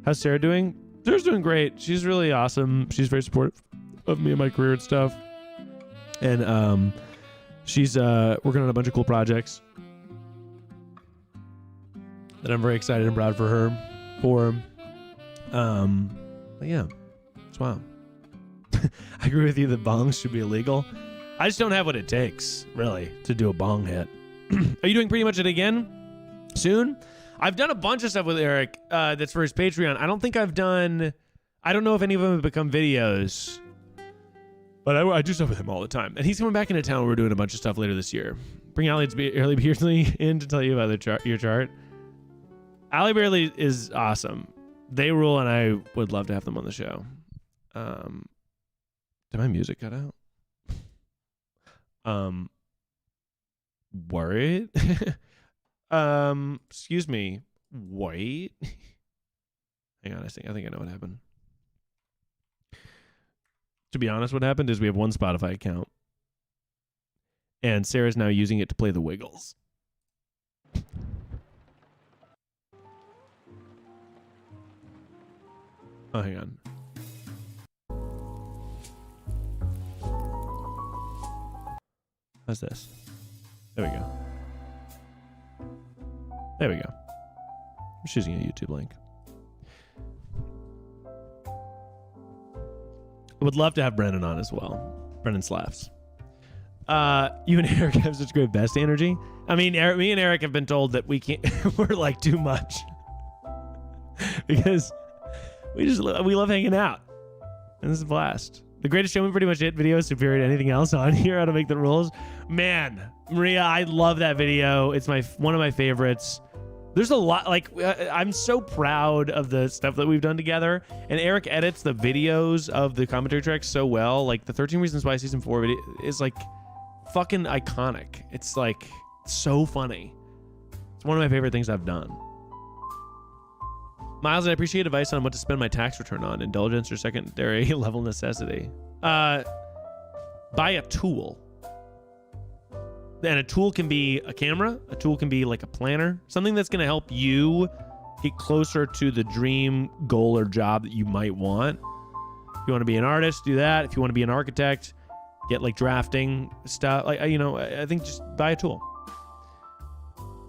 How's Sarah doing? Sarah's doing great. She's really awesome. She's very supportive of me and my career and stuff. And she's working on a bunch of cool projects that I'm very excited and proud for her. But yeah, it's wild. I agree with you that bongs should be illegal. I just don't have what it takes, really, to do a bong hit. Are you doing pretty much it again soon? I've done a bunch of stuff with Eric that's for his Patreon. I don't know if any of them have become videos, but I do stuff with him all the time. And he's coming back into town. We're doing a bunch of stuff later this year. Bring Ali Beardsley in to tell you about your chart. Ali Beardsley is awesome. They rule, and I would love to have them on the show. Did my music cut out? Worried? Excuse me. Wait. Hang on, I think I know what happened. To be honest, what happened is we have one Spotify account. And Sarah's now using it to play the Wiggles. Oh, hang on. How's this? There we go. There we go. I'm just using a YouTube link. I would love to have Brennan on as well. Brennan slaps. You and Eric have such great best energy. I mean, me and Eric have been told that we can't. We're like too much because we love hanging out, and this is a blast. The Greatest Showman pretty much it video is superior to anything else on here. How to make the rules, man. Maria, I love that video. It's one of my favorites. There's a lot, like, I'm so proud of the stuff that we've done together. And Eric edits the videos of the commentary tracks so well. Like, the 13 Reasons Why Season 4 video is, like, fucking iconic. It's, like, so funny. It's one of my favorite things I've done. Miles, I appreciate advice on what to spend my tax return on. Indulgence or secondary level necessity. Buy a tool. And a tool can be a camera. A tool can be like a planner. Something that's going to help you get closer to the dream goal or job that you might want. If you want to be an artist, do that. If you want to be an architect, get like drafting stuff. Like, you know, I think just buy a tool.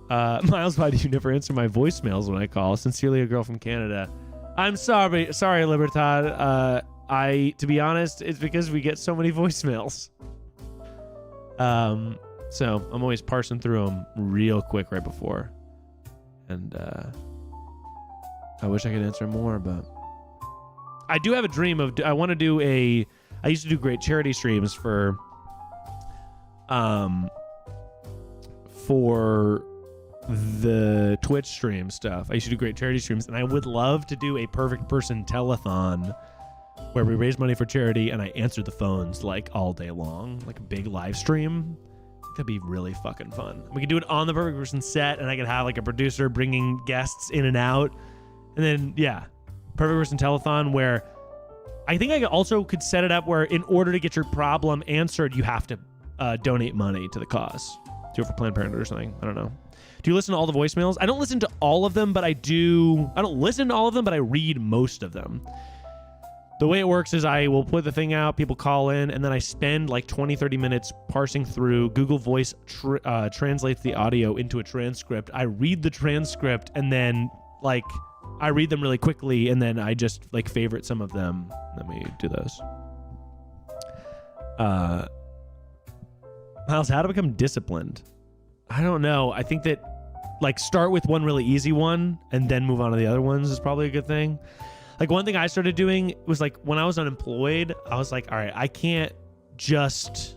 Miles, why do you never answer my voicemails when I call? Sincerely, a girl from Canada. I'm sorry, Libertad. To be honest, it's because we get so many voicemails. So I'm always parsing through them real quick right before. And I wish I could answer more, but I do have a dream of, I used to do great charity streams for the Twitch stream stuff. I used to do great charity streams, and I would love to do a perfect person telethon where we raise money for charity and I answer the phones like all day long, like a big live stream. That'd be really fucking fun. We could do it on the perfect person set, and I could have like a producer bringing guests in and out. And then, yeah, perfect person telethon where I think I also could set it up where in order to get your problem answered, you have to donate money to the cause. Do it for Planned Parenthood or something. I don't know. Do you listen to all the voicemails? I don't listen to all of them, but I do. I don't listen to all of them, but I read most of them. The way it works is I will put the thing out, people call in, and then I spend like 20, 30 minutes parsing through. Google Voice translates the audio into a transcript. I read the transcript, and then like I read them really quickly, and then I just like favorite some of them. Let me do those. Miles, how to become disciplined? I don't know. I think that like start with one really easy one and then move on to the other ones is probably a good thing. Like one thing I started doing was like when I was unemployed, I was like, all right, I can't just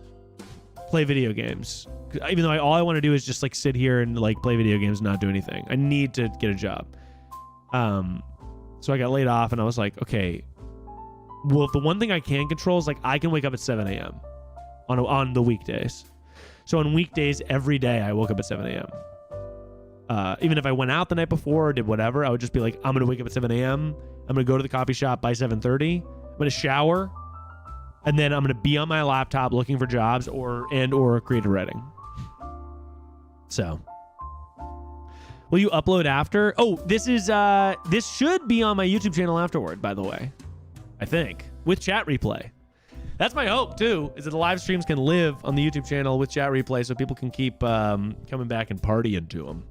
play video games. Even though all I want to do is just like sit here and like play video games and not do anything. I need to get a job. So I got laid off and I was like, okay, well, if the one thing I can control is like I can wake up at 7 a.m. on the weekdays. So on weekdays, every day I woke up at 7 a.m. Even if I went out the night before or did whatever, I would just be like, I'm going to wake up at 7 a.m. I'm going to go to the coffee shop by 7:30. I'm going to shower. And then I'm going to be on my laptop looking for jobs or creative writing. So, will you upload after? Oh, this should be on my YouTube channel afterward, by the way. I think. With chat replay. That's my hope, too, is that the live streams can live on the YouTube channel with chat replay so people can keep coming back and partying to them.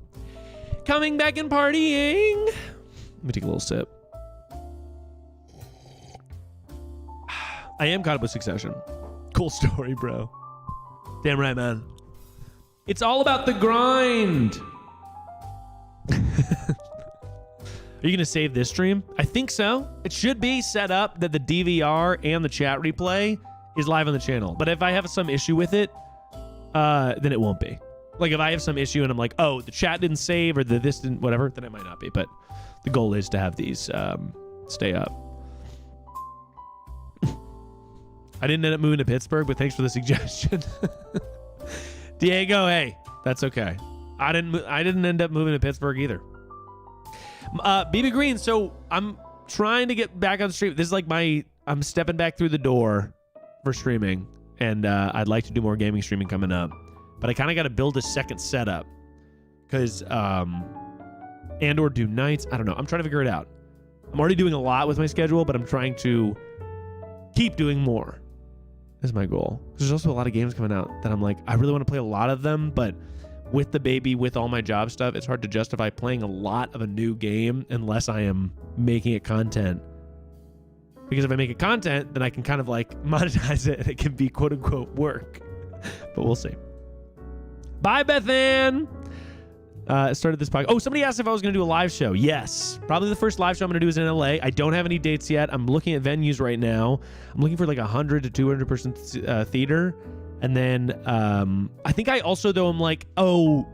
Coming back and partying. Let me take a little sip. I am caught up with Succession. Cool story, bro. Damn right, man. It's all about the grind. Are you going to save this stream? I think so. It should be set up that the DVR and the chat replay is live on the channel. But if I have some issue with it, then it won't be. Like if I have some issue and I'm like, oh, the chat didn't save or this didn't, whatever, then it might not be. But the goal is to have these stay up. I didn't end up moving to Pittsburgh, but thanks for the suggestion. Diego, hey, that's okay. I didn't end up moving to Pittsburgh either. BB Green, so I'm trying to get back on the street. This is like I'm stepping back through the door for streaming, and I'd like to do more gaming streaming coming up. But I kind of got to build a second setup because and or do nights. I don't know. I'm trying to figure it out. I'm already doing a lot with my schedule, but I'm trying to keep doing more. That's my goal. There's also a lot of games coming out that I'm like, I really want to play a lot of them, but with the baby, with all my job stuff, it's hard to justify playing a lot of a new game unless I am making it content. Because if I make it content, then I can kind of like monetize it and it can be quote unquote work. But we'll see. Bye, Bethan. Started this podcast. Oh, somebody asked if I was going to do a live show. Yes. Probably the first live show I'm going to do is in LA. I don't have any dates yet. I'm looking at venues right now. I'm looking for like 100 to 200 person theater. And then I think I also, though, I'm like, oh,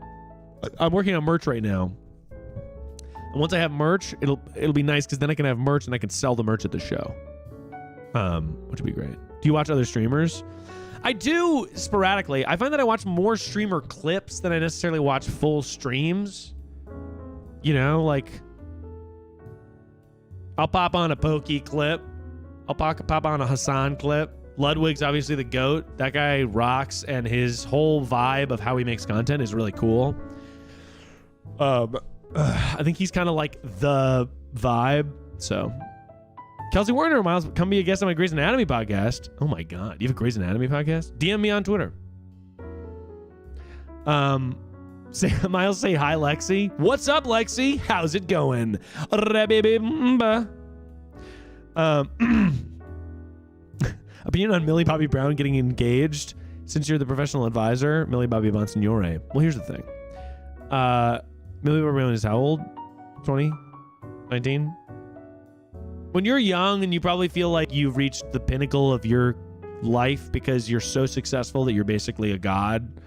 I'm working on merch right now. And once I have merch, it'll be nice because then I can have merch and I can sell the merch at the show, which would be great. Do you watch other streamers? I do sporadically. I find that I watch more streamer clips than I necessarily watch full streams. You know, like I'll pop on a Pokey clip. I'll pop on a Hassan clip. Ludwig's obviously the GOAT. That guy rocks, and his whole vibe of how he makes content is really cool. I think he's kind of like the vibe. So Kelsey Warner, Miles, come be a guest on my Grey's Anatomy podcast. Oh my God. You have a Grey's Anatomy podcast? DM me on Twitter. Miles, say hi, Lexi. What's up, Lexi? How's it going? Opinion on Millie Bobby Brown getting engaged since you're the professional advisor? Millie Bobby Bonsignore. Well, here's the thing. Millie Bobby Brown is how old? 20? 19? When you're young and you probably feel like you've reached the pinnacle of your life because you're so successful that you're basically a god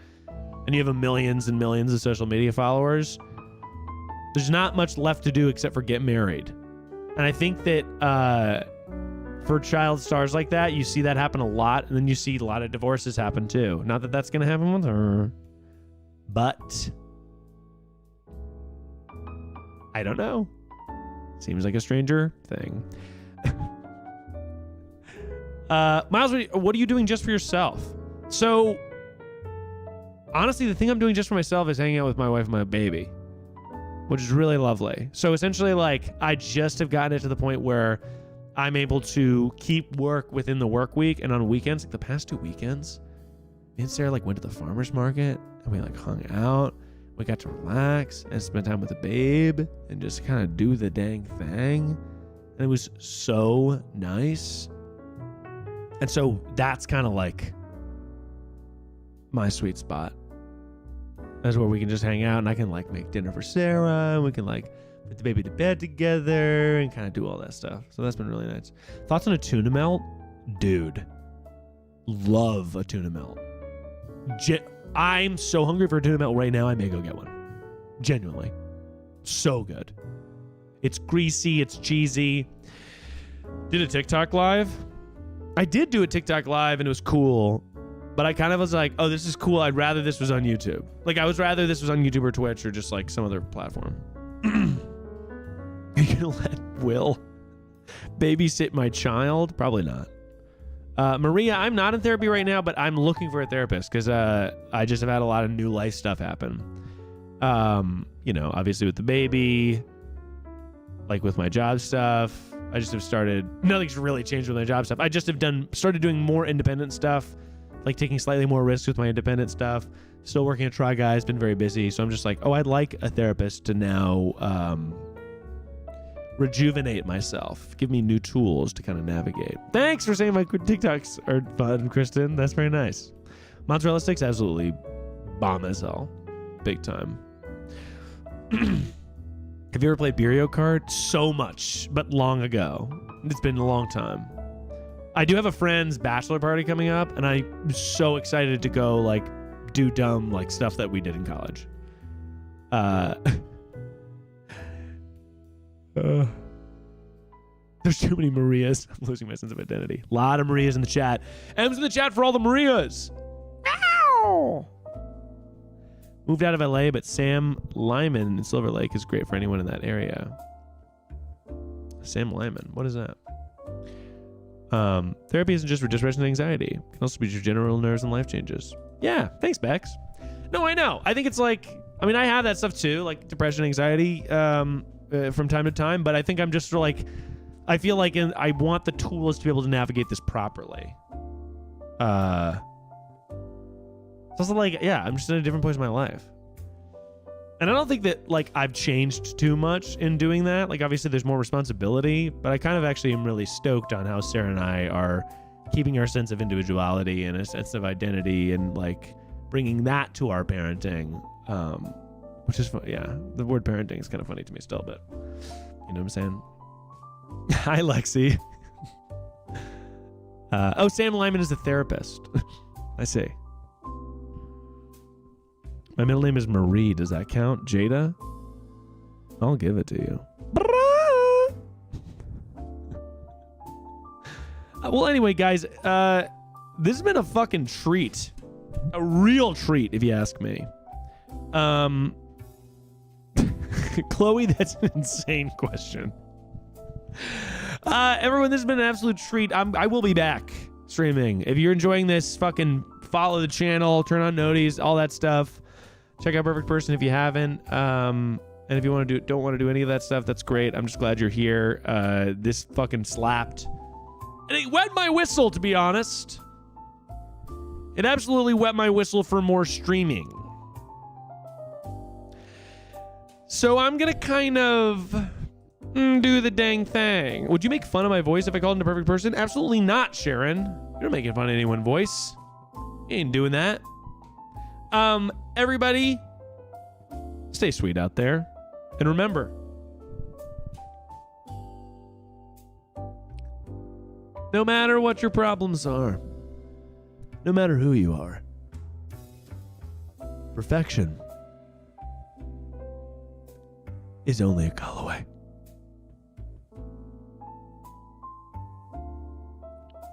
and you have millions and millions of social media followers, there's not much left to do except for get married. And I think that for child stars like that, you see that happen a lot, and then you see a lot of divorces happen too. Not that that's going to happen with her, but I don't know. Seems like a stranger thing. Miles, what are you doing just for yourself? So, honestly, the thing I'm doing just for myself is hanging out with my wife and my baby, which is really lovely. So essentially, like, I just have gotten it to the point where I'm able to keep work within the work week, and on weekends, like the past 2 weekends, me and Sarah like went to the farmer's market and we like hung out. We got to relax and spend time with the babe and just kind of do the dang thing. And it was so nice. And so that's kind of like my sweet spot. That's where we can just hang out and I can like make dinner for Sarah and we can like put the baby to bed together and kind of do all that stuff. So that's been really nice. Thoughts on a tuna melt? Dude, love a tuna melt. I'm so hungry for a tuna melt right now. I may go get one. Genuinely. So good. It's greasy. It's cheesy. Did a TikTok live. I did do a TikTok live and it was cool. But I kind of was like, oh, this is cool. I'd rather this was on YouTube. Like, I was rather this was on YouTube or Twitch or just like some other platform. Are you going to let Will babysit my child? Probably not. Maria, I'm not in therapy right now, but I'm looking for a therapist because I just have had a lot of new life stuff happen. You know, obviously with the baby, like with my job stuff. I just have started, nothing's really changed with my job stuff. I just have started doing more independent stuff, like taking slightly more risks with my independent stuff. Still working at Try Guys, been very busy. So I'm just like, oh, I'd like a therapist to now rejuvenate myself, give me new tools to kind of navigate. Thanks for saying my TikToks are fun, Kristen. That's very nice. Mozzarella sticks, absolutely bomb as hell. Big time. Have you ever played Mario Kart? So much, but long ago. It's been a long time. I do have a friend's bachelor party coming up, and I'm so excited to go like do dumb like stuff that we did in college. There's too many Marias. I'm losing my sense of identity. A lot of Marias in the chat. M's in the chat for all the Marias. Ow! Moved out of LA, but Sam Lyman in Silver Lake is great for anyone in that area. Sam Lyman, what is that? Therapy isn't just for depression and anxiety. It can also be your general nerves and life changes. Yeah, thanks, Bex. No, I know. I think it's like, I mean, I have that stuff too, like depression, anxiety, from time to time, but I think I'm just like, I feel like I want the tools to be able to navigate this properly. It's also like, yeah, I'm just in a different place in my life. And I don't think that like I've changed too much in doing that. Like obviously there's more responsibility, but I kind of actually am really stoked on how Sarah and I are keeping our sense of individuality and a sense of identity and like bringing that to our parenting. Which is fun. Yeah, the word parenting is kind of funny to me still, but you know what I'm saying? Hi, Lexi. Oh, Sam Lyman is a therapist. I see. My middle name is Marie. Does that count? Jada? I'll give it to you. Well, anyway, guys, this has been a fucking treat. A real treat, if you ask me. Chloe, that's an insane question. Everyone, this has been an absolute treat. I will be back streaming. If you're enjoying this, fucking follow the channel, turn on noties, all that stuff. Check out Perfect Person if you haven't. And if you don't want to do any of that stuff, that's great. I'm just glad you're here. This fucking slapped. And it wet my whistle, to be honest. It absolutely wet my whistle for more streaming. So I'm gonna kind of do the dang thing. Would you make fun of my voice if I called him a perfect person? Absolutely not, Sharon. You're not making fun of anyone's voice. You ain't doing that. Everybody, stay sweet out there. And remember, no matter what your problems are, no matter who you are, perfection is only a call away.